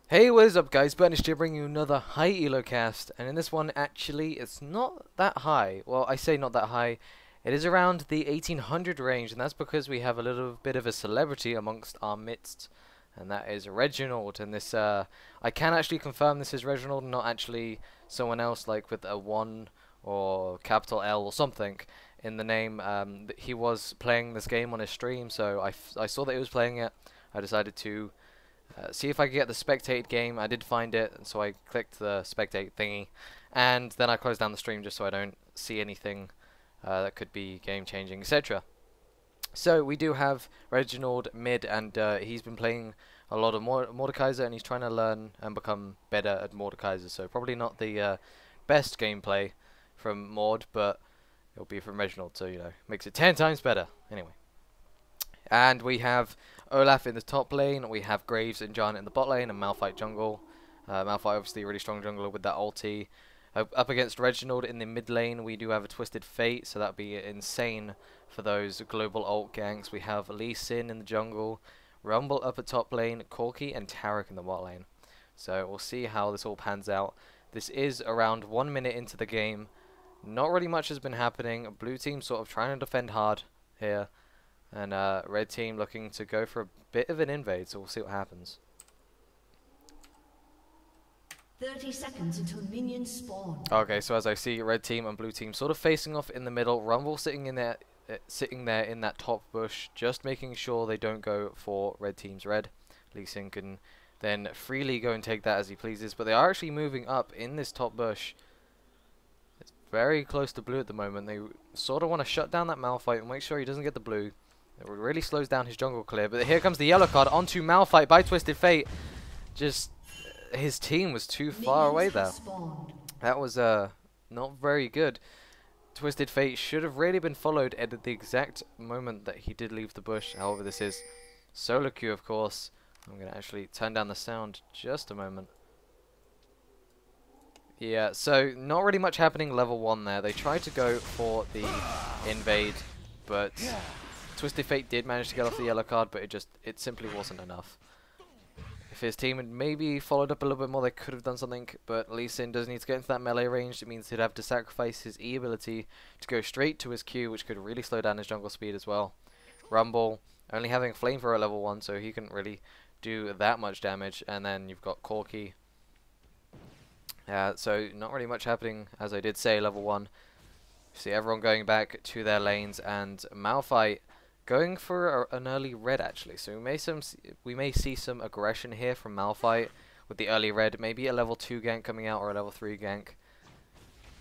Hey, what is up guys, Bernish here bringing you another high elo cast, and in this one actually it's not that high. Well, I say not that high, it is around the 1800 range, and that's because we have a little bit of a celebrity amongst our midst, and that is Reginald. And this, I can actually confirm this is Reginald, not actually someone else like with a 1 or capital L or something in the name. He was playing this game on his stream, so I saw that he was playing it. I decided to see if I could get the spectate game. I did find it, and so I clicked the spectate thingy, and then I closed down the stream just so I don't see anything that could be game changing, etc. So we do have Reginald mid, and he's been playing a lot of Mordekaiser, and he's trying to learn and become better at Mordekaiser. So probably not the best gameplay from Morde, but it'll be from Reginald, so you know, makes it 10 times better. Anyway. And we have Olaf in the top lane, we have Graves and John in the bot lane, and Malphite jungle. Malphite obviously a really strong jungler with that ulti. Up against Reginald in the mid lane, we do have a Twisted Fate, so that would be insane for those global ult ganks. We have Lee Sin in the jungle, Rumble up at top lane, Corki and Tarek in the bot lane. So we'll see how this all pans out. This is around 1 minute into the game. Not really much has been happening. Blue team sort of trying to defend hard here. And red team looking to go for a bit of an invade, so we'll see what happens. 30 seconds until minions spawn. Okay, so as I see, red team and blue team sort of facing off in the middle. Rumble sitting there in that top bush, just making sure they don't go for red team's red. Lee Sin can then freely go and take that as he pleases, but they are actually moving up in this top bush. It's very close to blue at the moment. They sort of want to shut down that Malphite and make sure he doesn't get the blue. It really slows down his jungle clear, but here comes the yellow card onto Malphite by Twisted Fate. Just, his team was too far away there. That was not very good. Twisted Fate should have really been followed at the exact moment that he did leave the bush. However, this is solo queue, of course. I'm going to actually turn down the sound just a moment. Yeah, so not really much happening level 1 there. They tried to go for the invade, but Twisted Fate did manage to get off the yellow card, but it simply wasn't enough. If his team had maybe followed up a little bit more, they could have done something, but Lee Sin does need to get into that melee range. It means he'd have to sacrifice his E ability to go straight to his Q, which could really slow down his jungle speed as well. Rumble only having Flamethrower at level 1, so he couldn't really do that much damage, and then you've got Corki. So not really much happening, as I did say, level 1. See everyone going back to their lanes, and Malphite going for an early red actually. So we may see some aggression here from Malphite with the early red. Maybe a level 2 gank coming out or a level 3 gank.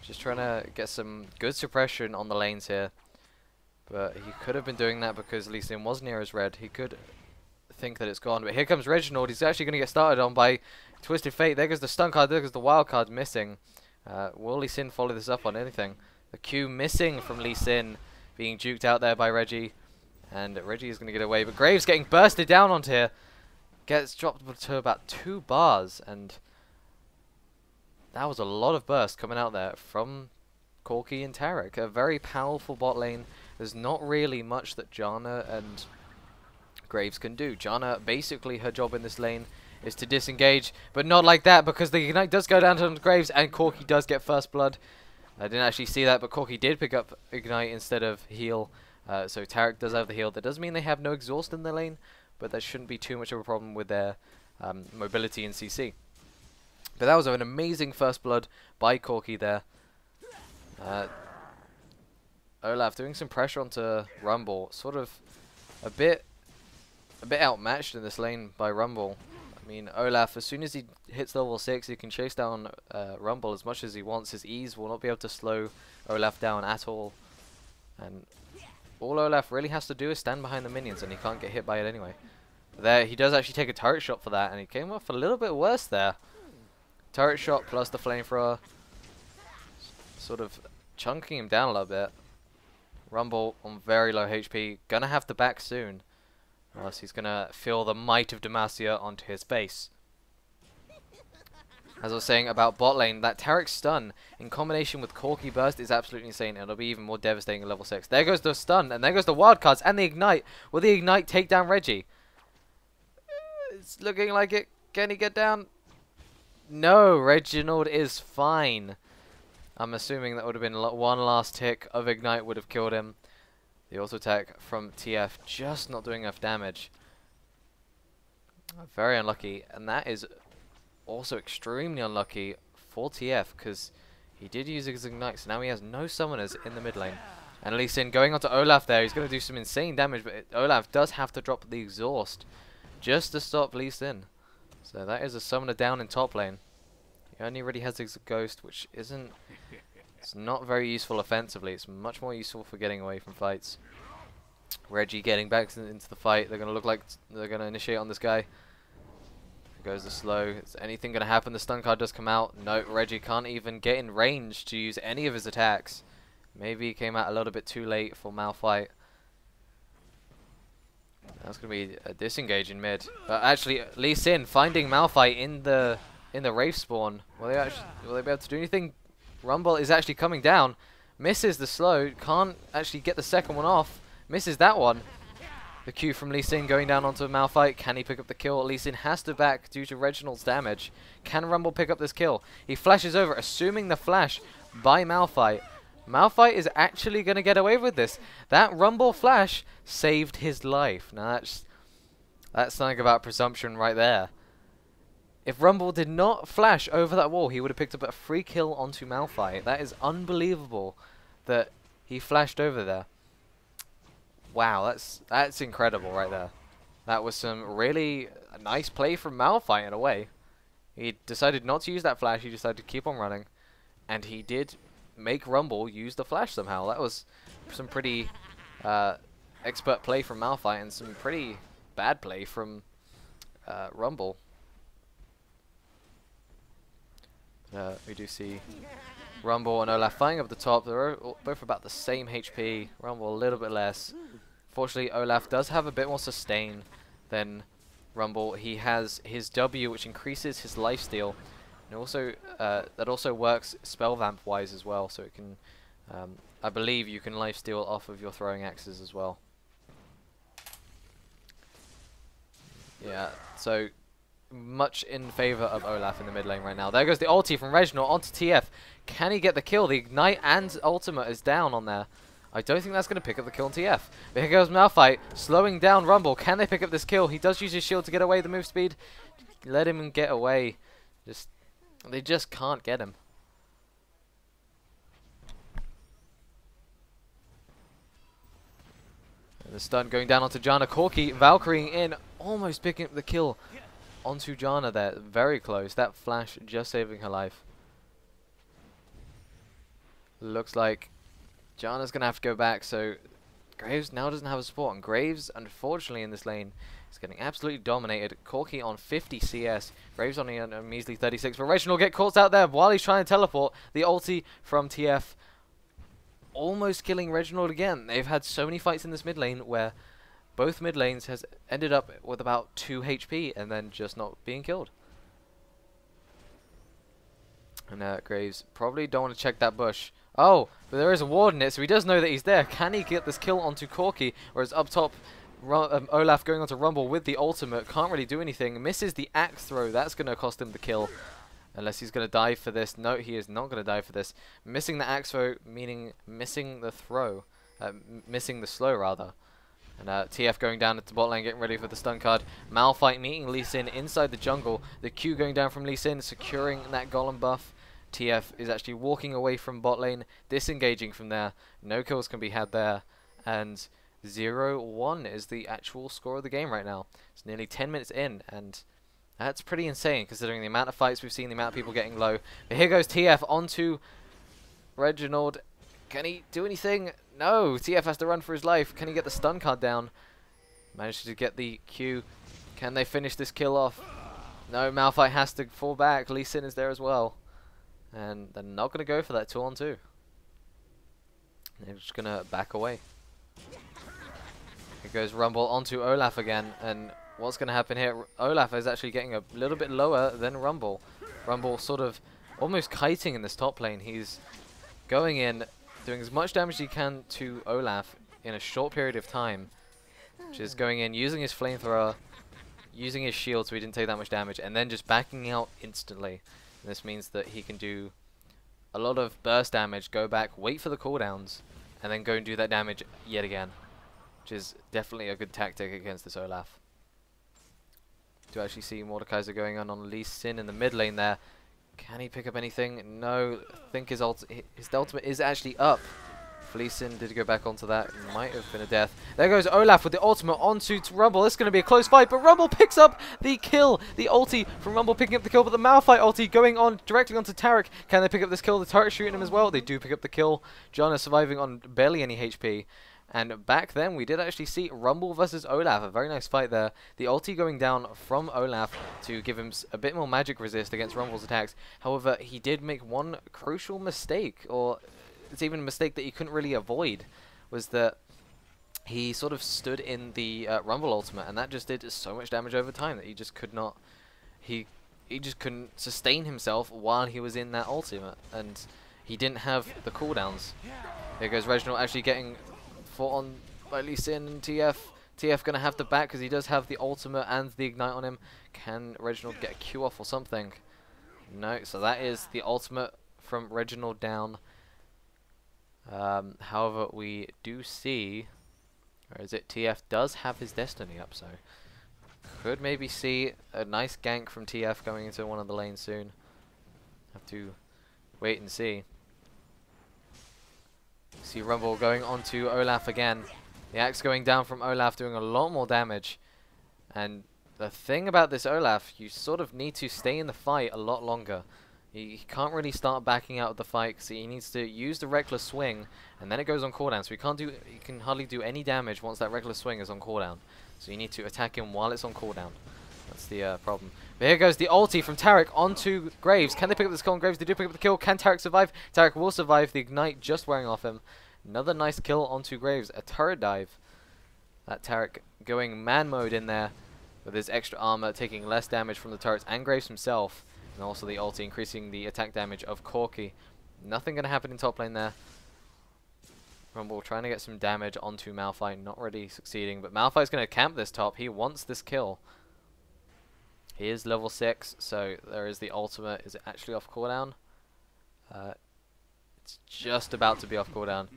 Just trying to get some good suppression on the lanes here. But he could have been doing that because Lee Sin was near his red. He could think that it's gone. But here comes Reginald. He's actually going to get started on by Twisted Fate. There goes the stun card. There goes the wild card missing. Will Lee Sin follow this up on anything? The Q missing from Lee Sin, being juked out there by Reggie. And Reggie is going to get away. But Graves getting bursted down onto here. Gets dropped to about 2 bars. And that was a lot of burst coming out there from Corki and Tarek. A very powerful bot lane. There's not really much that Janna and Graves can do. Janna, basically her job in this lane is to disengage, but not like that, because the ignite does go down to Graves, and Corki does get first blood. I didn't actually see that, but Corki did pick up ignite instead of heal. So Tarek does have the heal. That does mean they have no exhaust in their lane, but that shouldn't be too much of a problem with their mobility in CC. But that was an amazing first blood by Corki there. Olaf doing some pressure onto Rumble, sort of a bit outmatched in this lane by Rumble. I mean, Olaf, as soon as he hits level 6, he can chase down Rumble as much as he wants. His E's will not be able to slow Olaf down at all. And all Olaf really has to do is stand behind the minions, and he can't get hit by it anyway. There, he does actually take a turret shot for that, and he came off a little bit worse there. Turret shot plus the flamethrower, sort of chunking him down a little bit. Rumble on very low HP, gonna have to back soon. Unless he's going to feel the might of Demacia onto his base. As I was saying about bot lane, that Tarek stun in combination with Corki burst is absolutely insane. It'll be even more devastating at level 6. There goes the stun, and there goes the wild cards and the ignite. Will the ignite take down Reggie? It's looking like it. Can he get down? No, Reginald is fine. I'm assuming that would have been one last tick of Ignite would have killed him. The auto attack from TF just not doing enough damage. Very unlucky, and that is also extremely unlucky for TF because he did use his Ignite, so now he has no summoners in the mid lane. And Lee Sin going onto Olaf there, he's going to do some insane damage, but Olaf does have to drop the exhaust just to stop Lee Sin. So that is a summoner down in top lane. He only really has his ghost, which isn't... It's not very useful offensively. It's much more useful for getting away from fights. Reggie getting back into the fight. They're going to look like they're going to initiate on this guy. Here goes the slow. Is anything going to happen? The stun card does come out. No, Reggie can't even get in range to use any of his attacks. Maybe he came out a little bit too late for Malphite. That's going to be a disengage in mid. Actually, Lee Sin finding Malphite in the Wraith spawn. Will they be able to do anything? Rumble is actually coming down. Misses the slow. Can't actually get the second one off. Misses that one. The Q from Lee Sin going down onto Malphite. Can he pick up the kill? Lee Sin has to back due to Reginald's damage. Can Rumble pick up this kill? He flashes over, assuming the flash by Malphite. Malphite is actually going to get away with this. That Rumble flash saved his life. Now that's something about presumption right there. If Rumble did not flash over that wall, he would have picked up a free kill onto Malphite. That is unbelievable that he flashed over there. Wow, that's incredible right there. That was some really nice play from Malphite in a way. He decided not to use that flash, he decided to keep on running. And he did make Rumble use the flash somehow. That was some pretty expert play from Malphite and some pretty bad play from Rumble. We do see Rumble and Olaf fighting up the top. They're both about the same HP. Rumble a little bit less. Fortunately, Olaf does have a bit more sustain than Rumble. He has his W, which increases his lifesteal, and also that also works spell vamp wise as well. So it can, I believe, you can lifesteal off of your throwing axes as well. Yeah. So much in favor of Olaf in the mid lane right now. There goes the ulti from Reginald onto TF. Can he get the kill? The Ignite and Ultimate is down on there. I don't think that's going to pick up the kill on TF. But here goes Malphite, slowing down Rumble. Can they pick up this kill? He does use his shield to get away. The move speed. Let him get away. They just can't get him. And the stun going down onto Janna. Corki, Valkyrie in, almost picking up the kill onto Janna there. Very close. That flash just saving her life. Looks like Janna's going to have to go back, so Graves now doesn't have a support. And Graves, unfortunately, in this lane is getting absolutely dominated. Corki on 50 CS. Graves only on a measly 36. But Reginald get caught out there while he's trying to teleport. The ulti from TF almost killing Reginald again. They've had so many fights in this mid lane where both mid lanes has ended up with about 2 HP and then just not being killed. And Graves probably don't want to check that bush. Oh, but there is a ward in it, so he does know that he's there. Can he get this kill onto Corki? Whereas up top, Olaf going onto Rumble with the ultimate. Can't really do anything. Misses the axe throw. That's going to cost him the kill. Unless he's going to die for this. No, he is not going to die for this. Missing the axe throw, meaning missing the throw. Missing the slow, rather. And TF going down into bot lane, getting ready for the stun card. Malphite meeting Lee Sin inside the jungle. The Q going down from Lee Sin, securing that golem buff. TF is actually walking away from bot lane, disengaging from there. No kills can be had there. And 0-1 is the actual score of the game right now. It's nearly 10 minutes in, and that's pretty insane considering the amount of fights we've seen, the amount of people getting low. But here goes TF onto Reginald. Can he do anything? No, TF has to run for his life. Can he get the stun card down? Managed to get the Q. Can they finish this kill off? No, Malphite has to fall back. Lee Sin is there as well. And they're not going to go for that 2-on-2. They're just going to back away. Here goes Rumble onto Olaf again. And what's going to happen here? Olaf is actually getting a little bit lower than Rumble. Rumble sort of almost kiting in this top lane. He's going in, doing as much damage as he can to Olaf in a short period of time. Which is going in, using his flamethrower, using his shield so he didn't take that much damage, and then just backing out instantly. And this means that he can do a lot of burst damage, go back, wait for the cooldowns, and then go and do that damage yet again. Which is definitely a good tactic against this Olaf. Do actually see Mordekaiser going on Lee Sin in the mid lane there. Can he pick up anything? No, I think his ultimate is actually up. If Lee Sin did go back onto that, it might have been a death. There goes Olaf with the ultimate onto Rumble. It's going to be a close fight, but Rumble picks up the kill. The ulti from Rumble picking up the kill, but the Malphite ulti going on directly onto Taric. Can they pick up this kill? The turret shooting him as well. They do pick up the kill. John is surviving on barely any HP. And back then, we did actually see Rumble versus Olaf. A very nice fight there. The ulti going down from Olaf to give him a bit more magic resist against Rumble's attacks. However, he did make one crucial mistake, or it's even a mistake that he couldn't really avoid, was that he sort of stood in the Rumble ultimate, and that just did so much damage over time that he just could not... He just couldn't sustain himself while he was in that ultimate, and he didn't have the cooldowns. Here goes Reginald actually getting fought on by Lee Sin and TF. TF gonna have the back because he does have the ultimate and the ignite on him. Can Reginald get a Q off or something? No, so that is the ultimate from Reginald down. However, we do see, or is it TF does have his destiny up, so could maybe see a nice gank from TF going into one of the lanes soon. Have to wait and see. See Rumble going onto Olaf again. The axe going down from Olaf, doing a lot more damage. And the thing about this Olaf, you sort of need to stay in the fight a lot longer. He can't really start backing out of the fight because he needs to use the reckless swing, and then it goes on cooldown. So he can hardly do any damage once that reckless swing is on cooldown. So you need to attack him while it's on cooldown. That's the problem. But here goes the ulti from Taric onto Graves. Can they pick up this kill on Graves? They do pick up the kill. Can Taric survive? Taric will survive. The ignite just wearing off him. Another nice kill onto Graves. A turret dive. That Taric going man mode in there with his extra armor, taking less damage from the turrets and Graves himself. And also the ulti increasing the attack damage of Corki. Nothing going to happen in top lane there. Rumble trying to get some damage onto Malphite. Not really succeeding. But Malphite's going to camp this top. He wants this kill. He is level 6, so there is the ultimate. Is it actually off cooldown? It's just about to be off cooldown.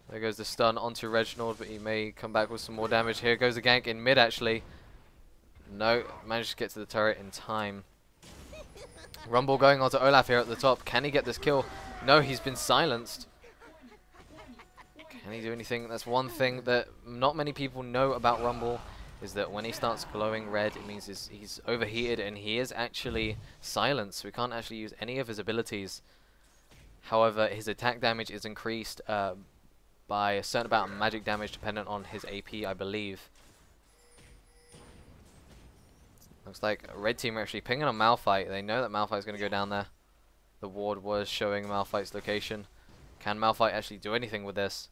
There goes the stun onto Reginald, but he may come back with some more damage. Here goes the gank in mid, actually. No, managed to get to the turret in time. Rumble going onto Olaf here at the top. Can he get this kill? No, he's been silenced. Can he do anything? That's one thing that not many people know about Rumble, is that when he starts glowing red, it means he's overheated and he is actually silenced. We can't actually use any of his abilities. However, his attack damage is increased by a certain amount of magic damage dependent on his AP, I believe. Looks like red team are actually pinging on Malphite. They know that Malphite's going to go down there. The ward was showing Malphite's location. Can Malphite actually do anything with this?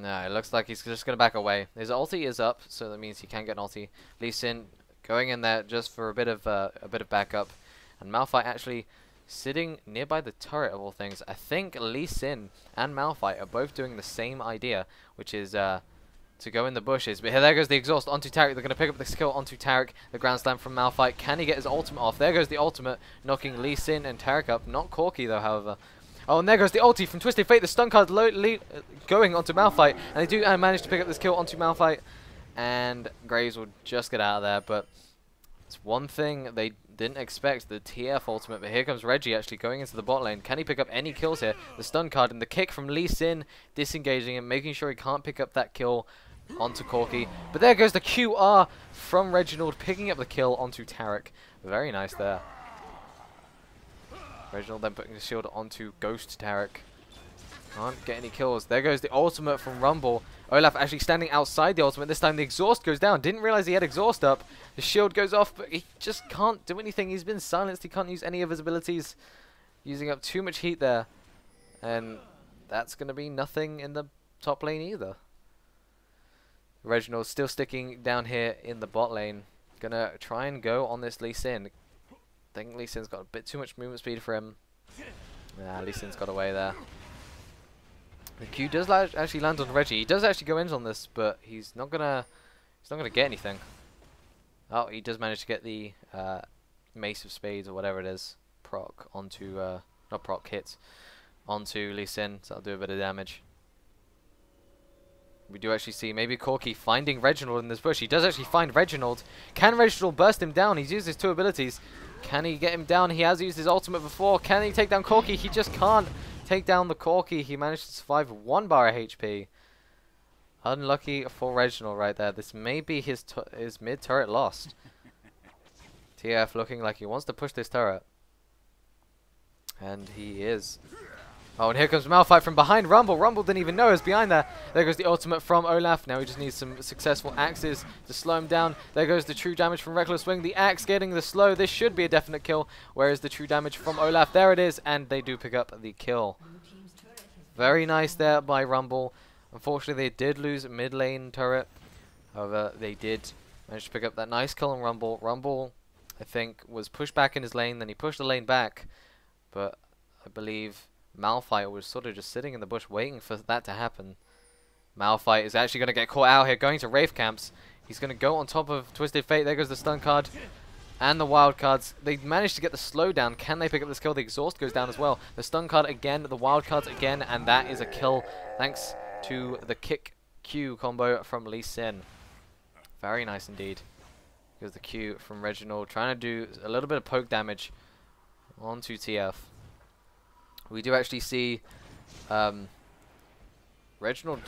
No, it looks like he's just going to back away. His ulti is up, so that means he can get an ulti. Lee Sin going in there just for a bit of backup. And Malphite actually sitting nearby the turret of all things. I think Lee Sin and Malphite are both doing the same idea, which is to go in the bushes. But here, there goes the exhaust onto Taric. They're going to pick up the skill onto Taric. The ground slam from Malphite. Can he get his ultimate off? There goes the ultimate, knocking Lee Sin and Taric up. Not Corki though, however. Oh, and there goes the ulti from Twisted Fate. The stun card going onto Malphite. And they do manage to pick up this kill onto Malphite. And Graves will just get out of there. But it's one thing they didn't expect, the TF ultimate. But here comes Reggie actually going into the bot lane. Can he pick up any kills here? The stun card and the kick from Lee Sin, disengaging him, making sure he can't pick up that kill onto Corki. But there goes the QR from Reginald, picking up the kill onto Taric. Very nice there. Reginald then putting the shield onto Ghost Taric. Can't get any kills. There goes the ultimate from Rumble. Olaf actually standing outside the ultimate. This time the exhaust goes down. Didn't realize he had exhaust up. The shield goes off, but he just can't do anything. He's been silenced. He can't use any of his abilities. Using up too much heat there. And that's going to be nothing in the top lane either. Reginald still sticking down here in the bot lane. Gonna try and go on this Lee Sin. I think Lee Sin's got a bit too much movement speed for him. Nah, Lee Sin's got away there. The Q does actually land on Reggie. He does actually go in on this, but he's not gonna get anything. Oh, he does manage to get the Mace of Spades or whatever it is, proc onto, not proc, hit onto Lee Sin, so that'll do a bit of damage. We do actually see maybe Corki finding Reginald in this bush. He does actually find Reginald. Can Reginald burst him down? He's used his 2 abilities. Can he get him down? He has used his ultimate before. Can he take down Corki? He just can't take down the Corki. He managed to survive 1 bar of HP. Unlucky for Reginald right there. This may be his mid-turret lost. TF looking like he wants to push this turret. And he is. Oh, and here comes Malphite from behind Rumble. Rumble didn't even know he was behind there. There goes the ultimate from Olaf. Now he just needs some successful axes to slow him down. There goes the true damage from Reckless Swing. The axe getting the slow. This should be a definite kill. Whereas the true damage from Olaf, there it is. And they do pick up the kill. Very nice there by Rumble. Unfortunately, they did lose mid lane turret. However, they did manage to pick up that nice kill on Rumble. Rumble, I think, was pushed back in his lane. Then he pushed the lane back. But I believe Malphite was sort of just sitting in the bush waiting for that to happen. Malphite is actually going to get caught out here, going to Wraith Camps. He's going to go on top of Twisted Fate. There goes the stun card and the wild cards. They managed to get the slow down. Can they pick up this kill? The exhaust goes down as well. The stun card again, the wild cards again, and that is a kill thanks to the kick Q combo from Lee Sin. Very nice indeed. Here's the Q from Reginald, trying to do a little bit of poke damage onto TF. We do actually see Reginald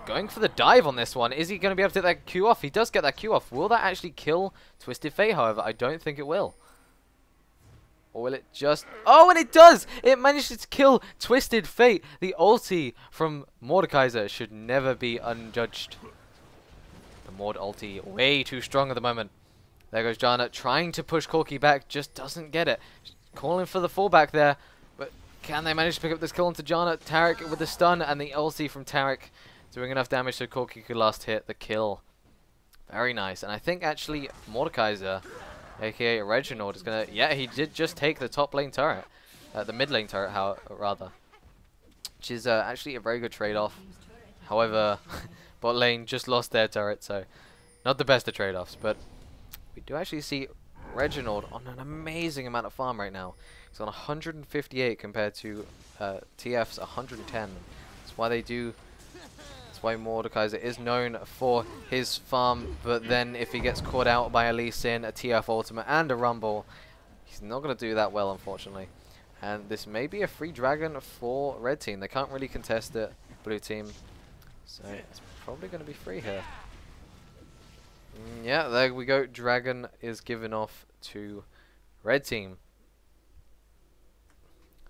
going for the dive on this one. Is he going to be able to take that Q off? He does get that Q off. Will that actually kill Twisted Fate, however? I don't think it will. Or will it just... Oh, and it does! It manages to kill Twisted Fate. The ulti from Mordekaiser should never be unjudged. The Morde ulti way too strong at the moment. There goes Janna trying to push Corki back. Just doesn't get it. Calling for the fallback there. But can they manage to pick up this kill onto Janna? Taric with the stun and the ulti from Taric doing enough damage so Corki could last hit the kill. Very nice. And I think actually Mordekaiser, aka Reginald, is gonna... Yeah, he did just take the top lane turret. The mid lane turret, rather. Which is actually a very good trade-off. However, bot lane just lost their turret, so not the best of trade-offs. But we do actually see Reginald on an amazing amount of farm right now. He's on 158 compared to TF's 110. That's why they do... That's why Mordekaiser is known for his farm, but then if he gets caught out by a Lee Sin, a TF ultimate, and a Rumble, he's not going to do that well, unfortunately. And this may be a free dragon for red team. They can't really contest it, blue team. So it's probably going to be free here. Yeah, there we go. Dragon is given off to red team.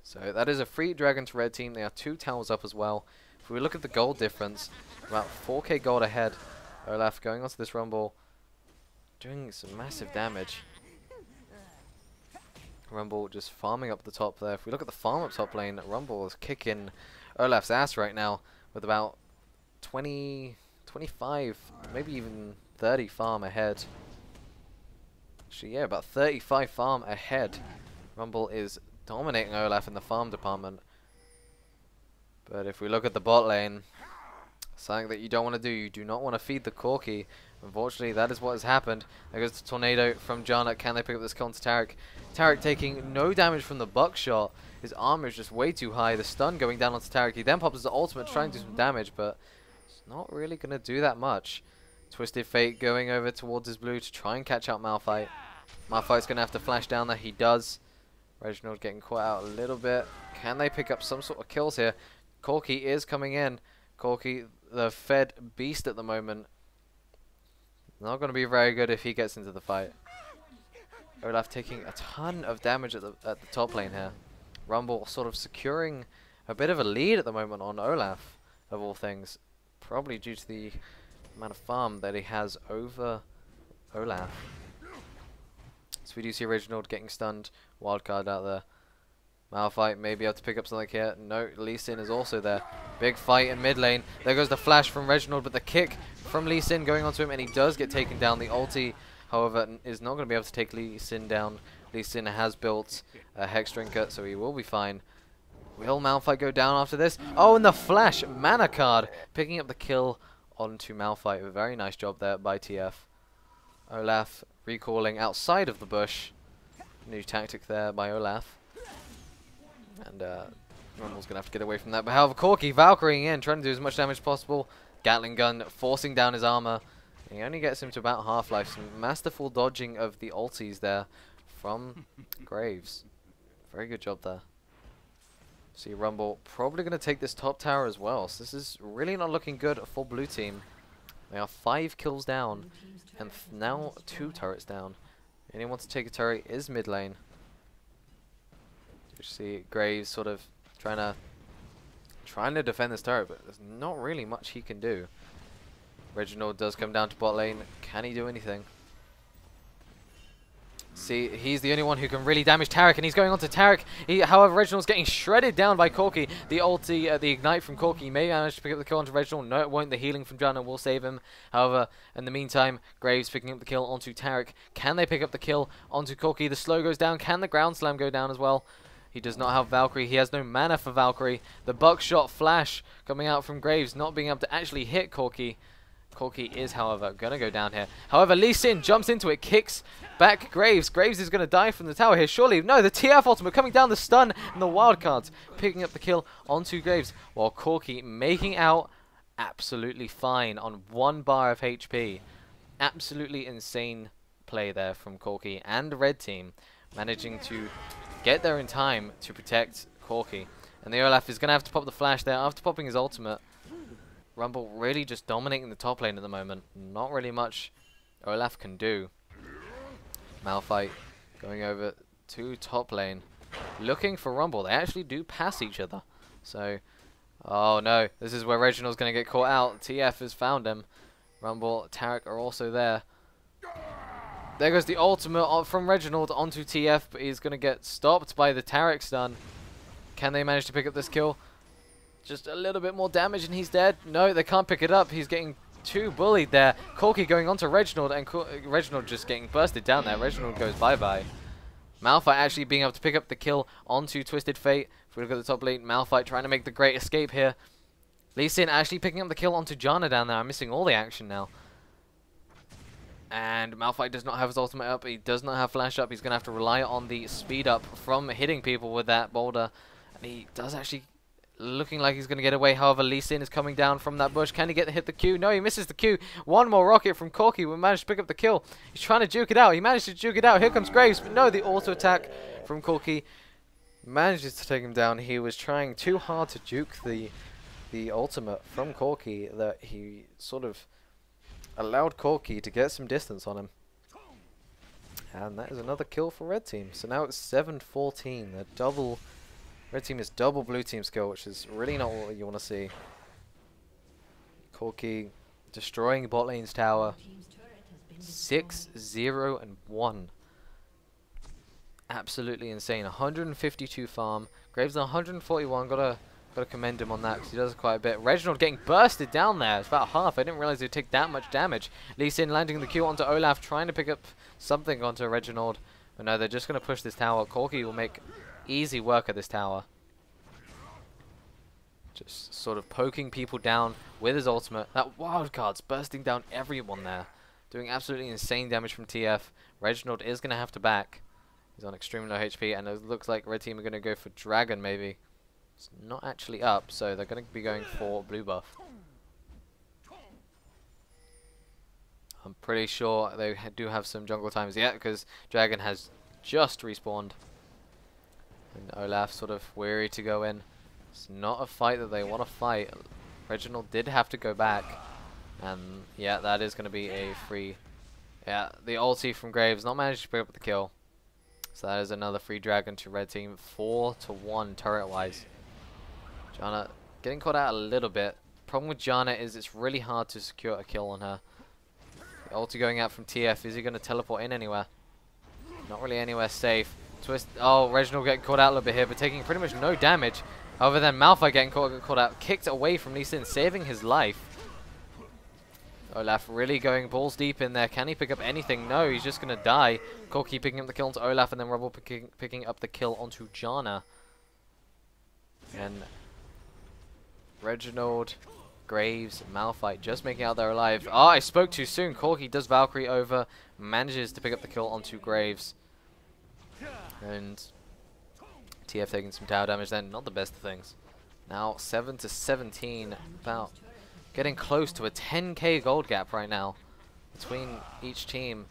So that is a free dragon to red team. They are 2 towers up as well. If we look at the gold difference, about 4k gold ahead. Olaf going onto this Rumble, doing some massive damage. Rumble just farming up the top there. If we look at the farm up top lane, Rumble is kicking Olaf's ass right now with about 20, 25, maybe even 30 farm ahead. Actually, yeah, about 35 farm ahead. Rumble is dominating Olaf in the farm department. But if we look at the bot lane, something that you don't want to do, you do not want to feed the Corki. Unfortunately, that is what has happened. There goes the tornado from Janna. Can they pick up this kill onto Taric? Taric taking no damage from the buckshot. His armor is just way too high. The stun going down onto Taric. He then pops his ultimate, trying to do some damage, but it's not really going to do that much. Twisted Fate going over towards his blue to try and catch out Malphite. Malphite's going to have to flash down there. He does. Reginald getting caught out a little bit. Can they pick up some sort of kills here? Corki is coming in. Corki, the fed beast at the moment. Not going to be very good if he gets into the fight. Olaf taking a ton of damage at the top lane here. Rumble sort of securing a bit of a lead at the moment on Olaf, of all things. Probably due to the amount of farm that he has over Olaf. So we do see Reginald getting stunned. Wildcard out there. Malphite may be able to pick up something here. No, Lee Sin is also there. Big fight in mid lane. There goes the flash from Reginald, but the kick from Lee Sin going onto him, and he does get taken down. The ulti, however, is not going to be able to take Lee Sin down. Lee Sin has built a Hex Drinker, so he will be fine. Will Malphite go down after this? Oh, and the flash mana card picking up the kill onto Malphite. A very nice job there by TF. Olaf recalling outside of the bush. New tactic there by Olaf. And Rumble's going to have to get away from that. But however, Corki Valkyrieing in, trying to do as much damage as possible. Gatling gun forcing down his armor. He only gets him to about half-life. Some masterful dodging of the ultis there from Graves. Very good job there. See, Rumble probably going to take this top tower as well. So this is really not looking good for blue team. They are 5 kills down and now 2 turrets down. Anyone wants to take a turret is mid lane. You see Graves sort of trying to defend this turret, but there's not really much he can do. Reginald does come down to bot lane. Can he do anything? See, he's the only one who can really damage Taric, and he's going on to Taric. However, Reginald's getting shredded down by Corki. The ulti, the ignite from Corki may manage to pick up the kill onto Reginald. No, it won't. The healing from Janna will save him. However, in the meantime, Graves picking up the kill onto Taric. Can they pick up the kill onto Corki? The slow goes down. Can the ground slam go down as well? He does not have Valkyrie. He has no mana for Valkyrie. The buckshot flash coming out from Graves, not being able to actually hit Corki. Corki is, however, going to go down here. However, Lee Sin jumps into it, kicks back Graves. Graves is going to die from the tower here, surely. No, the TF ultimate coming down, the stun, and the wildcards picking up the kill onto Graves, while Corki making out absolutely fine on 1 bar of HP. Absolutely insane play there from Corki and red team, managing to get there in time to protect Corki. And the Olaf is going to have to pop the flash there after popping his ultimate. Rumble really just dominating the top lane at the moment. Not really much Olaf can do. Malphite going over to top lane, looking for Rumble. They actually do pass each other. So, oh no, this is where Reginald's going to get caught out. TF has found him. Rumble, Taric are also there. There goes the ultimate from Reginald onto TF, but he's going to get stopped by the Taric stun. Can they manage to pick up this kill? Just a little bit more damage and he's dead. No, they can't pick it up. He's getting too bullied there. Corki going on to Reginald, and Reginald just getting bursted down there. Reginald goes bye-bye. Malphite actually being able to pick up the kill onto Twisted Fate. If we look at the top lane, Malphite trying to make the great escape here. Lee Sin actually picking up the kill onto Janna down there. I'm missing all the action now. And Malphite does not have his ultimate up. He does not have flash up. He's going to have to rely on the speed up from hitting people with that boulder. And he does actually looking like he's going to get away. However, Lee Sin is coming down from that bush. Can he hit the Q? No, he misses the Q. One more rocket from Corki will manage to pick up the kill. He's trying to juke it out. He managed to juke it out. Here comes Graves. But no, the auto attack from Corki manages to take him down. He was trying too hard to juke the ultimate from Corki that he sort of allowed Corki to get some distance on him. And that is another kill for red team. So now it's 7-14. They're double. Red team is double blue team skill, which is really not what you want to see. Corki destroying bot lane's tower. 6-0-1. Absolutely insane. 152 farm. Graves 141. Gotta commend him on that because he does quite a bit. Reginald getting bursted down there. It's about half. I didn't realize he'd take that much damage. Lee Sin landing the Q onto Olaf, trying to pick up something onto Reginald. But no, they're just going to push this tower. Corki will make easy work of this tower. Just sort of poking people down with his ultimate. That wildcard's bursting down everyone there. Doing absolutely insane damage from TF. Reginald is going to have to back. He's on extremely low HP, and it looks like red team are going to go for Dragon maybe. It's not actually up, so they're going to be going for blue buff. I'm pretty sure they do have some jungle times yet, because Dragon has just respawned. And Olaf sort of weary to go in. It's not a fight that they want to fight. Reginald did have to go back. And yeah, that is going to be a free. Yeah, the ulti from Graves not managed to pick up the kill. So that is another free dragon to red team. 4-1 turret wise. Janna getting caught out a little bit. Problem with Janna is it's really hard to secure a kill on her. The ulti going out from TF. Is he going to teleport in anywhere? Not really anywhere safe. Twist. Oh, Reginald getting caught out a little bit here, but taking pretty much no damage. Other than Malphite getting caught out, kicked away from Lee Sin, saving his life. Olaf really going balls deep in there. Can he pick up anything? No, he's just going to die. Corki picking up the kill onto Olaf, and then Rumble picking up the kill onto Janna. And Reginald, Graves, Malphite just making out they're alive. Oh, I spoke too soon. Corki does Valkyrie over, manages to pick up the kill onto Graves. And TF taking some tower damage then, not the best of things. Now 7 to 17, about getting close to a 10k gold gap right now between each team.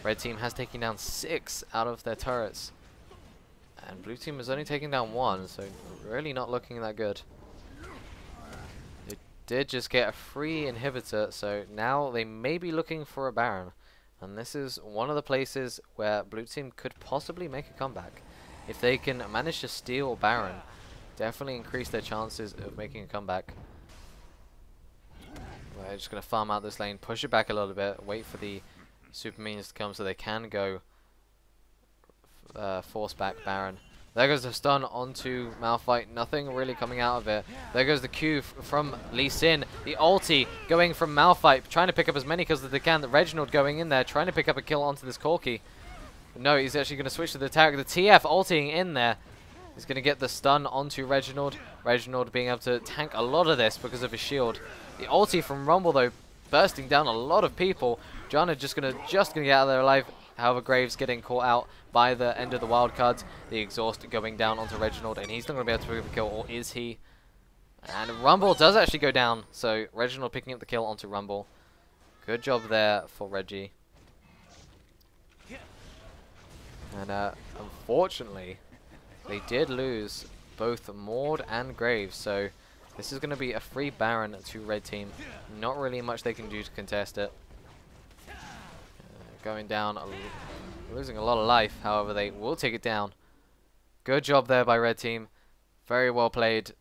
Red team has taken down 6 out of their turrets, and blue team is only taking down 1, so really not looking that good. They did just get a free inhibitor, so now they may be looking for a Baron, and this is one of the places where blue team could possibly make a comeback. If they can manage to steal Baron, definitely increase their chances of making a comeback. They're just going to farm out this lane, push it back a little bit, wait for the super minions to come so they can go force back Baron. There goes the stun onto Malphite, nothing really coming out of it. There goes the Q from Lee Sin, the ulti going from Malphite, trying to pick up as many kills as they can. The Reginald going in there, trying to pick up a kill onto this Corki. No, he's actually going to switch to the attack. The TF ulting in there. He's going to get the stun onto Reginald. Reginald being able to tank a lot of this because of his shield. The ulti from Rumble, though, bursting down a lot of people. Janna just going to get out of there alive. However, Graves getting caught out by the end of the wildcards. The exhaust going down onto Reginald, and he's not going to be able to pick up a kill, or is he? And Rumble does actually go down, so Reginald picking up the kill onto Rumble. Good job there for Reggie. And unfortunately, they did lose both Morde and Graves, so this is going to be a free Baron to Red Team. Not really much they can do to contest it. Going down, losing a lot of life, however they will take it down. Good job there by Red Team. Very well played.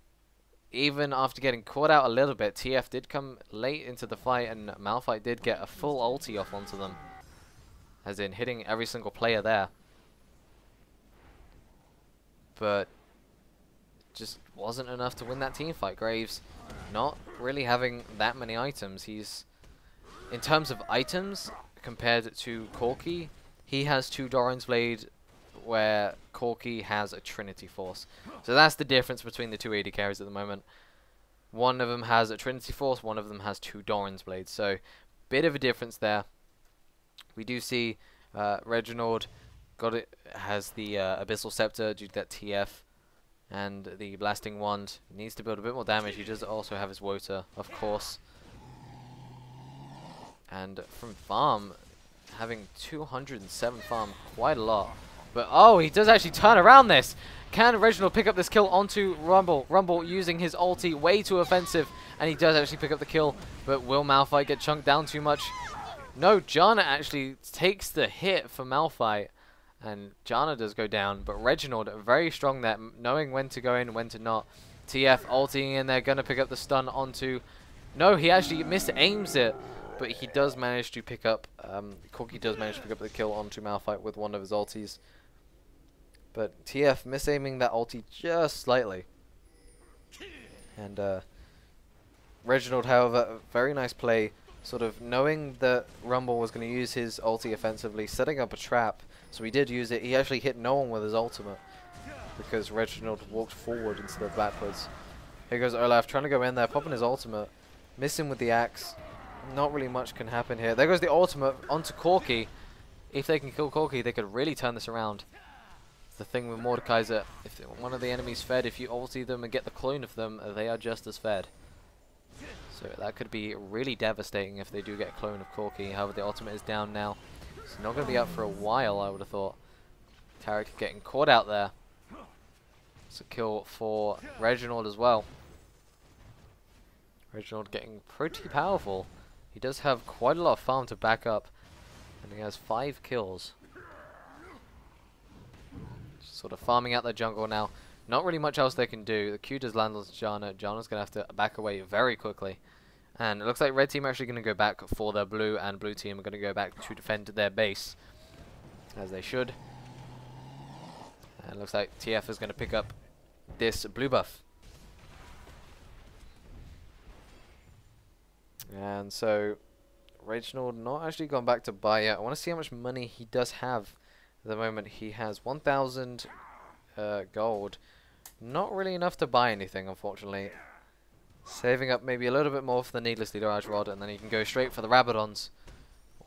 Even after getting caught out a little bit, TF did come late into the fight, and Malphite did get a full ulti off onto them. As in hitting every single player there. But just wasn't enough to win that team fight. Graves not really having that many items. He's, in terms of items, compared to Corki, he has 2 Doran's Blade, where Corki has a Trinity Force. So that's the difference between the 2 AD carries at the moment. One of them has a Trinity Force, one of them has 2 Doran's Blades. So bit of a difference there. We do see Reginald has the Abyssal Scepter due to that TF, and the Blasting Wand. He needs to build a bit more damage. He does also have his Wota, of course. And from farm, having 207 farm, quite a lot. But oh, he does actually turn around this. Can Reginald pick up this kill onto Rumble? Rumble using his ulti, way too offensive, and he does actually pick up the kill. But will Malphite get chunked down too much? No, Janna actually takes the hit for Malphite, and Janna does go down. But Reginald, very strong there, knowing when to go in, when to not. TF ulting in there, gonna pick up the stun onto... No, he actually mis-aims it. But he does manage to pick up, Corki does manage to pick up the kill onto Malphite with one of his ultis. But TF misaiming that ulti just slightly. And Reginald, however, very nice play, sort of knowing that Rumble was going to use his ulti offensively, setting up a trap. So he did use it. He actually hit no one with his ultimate, because Reginald walked forward instead of backwards. Here goes Olaf, trying to go in there, popping his ultimate, missing with the axe. Not really much can happen here. There goes the ultimate onto Corki. If they can kill Corki, they could really turn this around. The thing with Mordekaiser, if one of the enemies fed, if you ulti them and get the clone of them, they are just as fed. So that could be really devastating if they do get a clone of Corki. However, the ultimate is down now. It's not going to be up for a while, I would have thought. Tarek getting caught out there. It's a kill for Reginald as well. Reginald getting pretty powerful. He does have quite a lot of farm to back up, and he has 5 kills. Just sort of farming out their jungle now. Not really much else they can do. The Q does land on Janna. Janna's going to have to back away very quickly. And it looks like Red Team are actually going to go back for their blue, and Blue Team are going to go back to defend their base, as they should. And it looks like TF is going to pick up this blue buff. And so, Reginald not actually gone back to buy yet. I want to see how much money he does have at the moment. He has 1,000 gold. Not really enough to buy anything, unfortunately. Saving up maybe a little bit more for the Needlessly Large Rod, and then he can go straight for the Rabadons.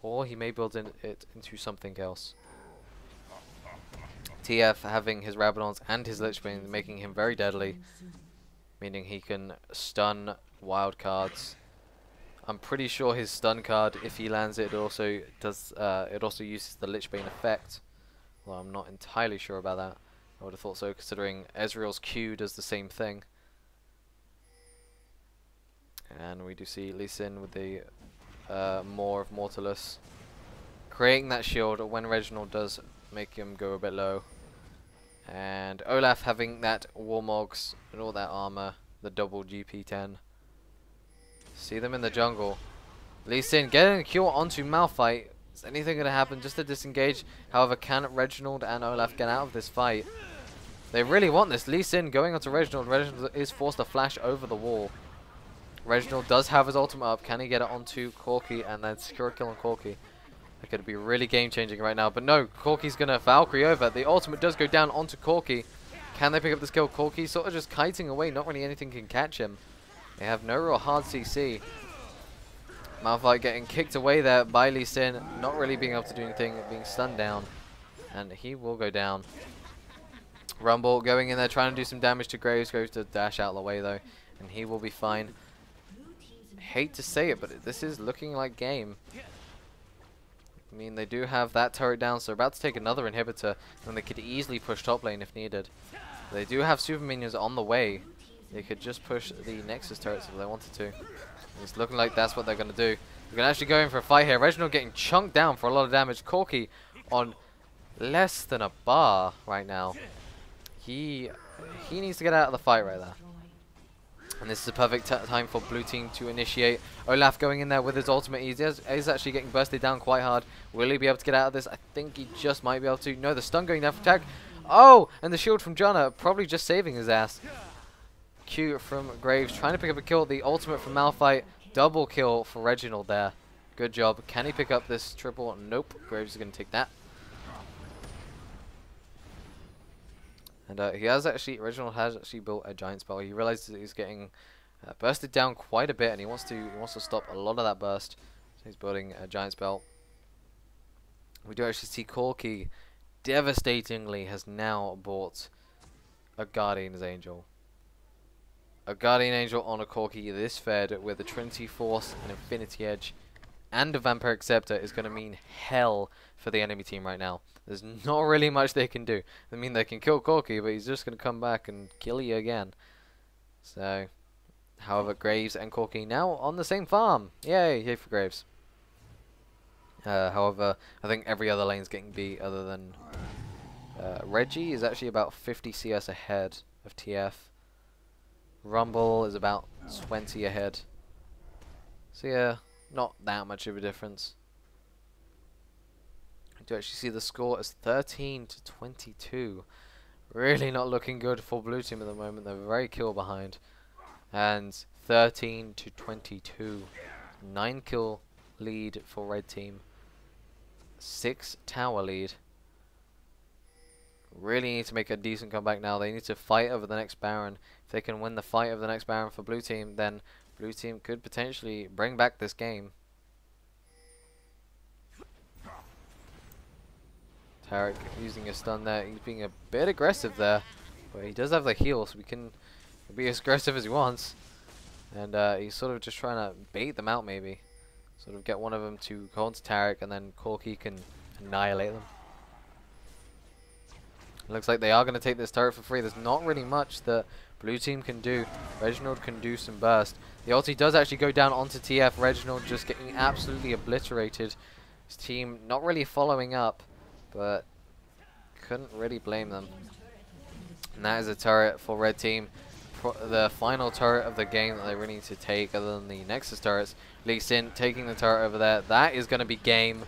Or he may build it into something else. TF having his Rabadons and his Lich Bane making him very deadly, meaning he can stun wild cards. I'm pretty sure his stun card, if he lands it, it also does. It also uses the Lich Bane effect. Well, I'm not entirely sure about that. I would have thought so, considering Ezreal's Q does the same thing. And we do see Lee Sin with the Maw of Mortalus, creating that shield when Reginald does make him go a bit low. And Olaf having that Warmogs and all that armor, the double GP10. See them in the jungle. Lee Sin getting a kill onto Malphite. Is anything going to happen? Just to disengage. However, can Reginald and Olaf get out of this fight? They really want this. Lee Sin going onto Reginald. Reginald is forced to flash over the wall. Reginald does have his ultimate up. Can he get it onto Corki and then secure a kill on Corki? That could be really game changing right now. But no, Corki's going to Valkyrie over. The ultimate does go down onto Corki. Can they pick up this kill? Corki sort of just kiting away. Not really anything can catch him. They have no real hard CC. Malphite getting kicked away there by Lee Sin. Not really being able to do anything. Being stunned down. And he will go down. Rumble going in there trying to do some damage to Graves. Graves to dash out of the way though. And he will be fine. Hate to say it, but this is looking like game. I mean, they do have that turret down, so they're about to take another inhibitor, and they could easily push top lane if needed. They do have super minions on the way. They could just push the Nexus turrets if they wanted to. It's looking like that's what they're going to do. They're going to actually go in for a fight here. Reginald getting chunked down for a lot of damage. Corki on less than a bar right now. He needs to get out of the fight right there. And this is a perfect time for blue team to initiate. Olaf going in there with his ultimate. He's actually getting bursted down quite hard. Will he be able to get out of this? I think he just might be able to. No, the stun going down for attack. Oh, and the shield from Janna probably just saving his ass. Q from Graves trying to pick up a kill. The ultimate from Malphite. Double kill for Reginald there. Good job. Can he pick up this triple? Nope. Graves is going to take that. And Reginald has actually built a giant spell. He realizes that he's getting bursted down quite a bit, and he wants to stop a lot of that burst. So he's building a giant spell. We do actually see Corki devastatingly has now bought a Guardian's Angel. A Guardian Angel on a Corki this fed with a Trinity Force, an Infinity Edge, and a Vampiric Scepter is going to mean hell for the enemy team right now. There's not really much they can do. I mean, they can kill Corki, but he's just going to come back and kill you again. So, however, Graves and Corki now on the same farm. Yay, yay for Graves. However, I think every other lane's getting beat other than Reggie is actually about 50 CS ahead of TF. Rumble is about 20 ahead. So yeah, not that much of a difference. To actually see the score as 13 to 22. Really not looking good for blue team at the moment. They're very kill behind. And 13 to 22. 9 kill lead for red team. 6 tower lead. Really need to make a decent comeback now. They need to fight over the next Baron. If they can win the fight over the next Baron for blue team, then blue team could potentially bring back this game. Tarek using a stun there. He's being a bit aggressive there, but he does have the heal, so we can be as aggressive as he wants. And he's sort of just trying to bait them out, maybe. Sort of get one of them to go onto Tarek, and then Corki can annihilate them. Looks like they are going to take this turret for free. There's not really much that blue team can do. Reginald can do some burst. The ulti does actually go down onto TF. Reginald just getting absolutely obliterated. His team not really following up, but couldn't really blame them. And that is a turret for red team. The final turret of the game that they really need to take, other than the Nexus turrets. Lee Sin taking the turret over there. That is going to be game.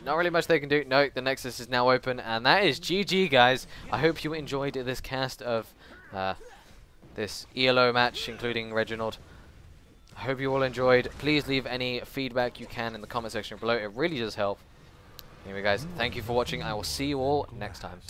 Not really much they can do. No, the Nexus is now open, and that is GG, guys. I hope you enjoyed this cast of this ELO match, including Reginald. I hope you all enjoyed. Please leave any feedback you can in the comment section below. It really does help. Anyway, guys, thank you for watching. I will see you all next time.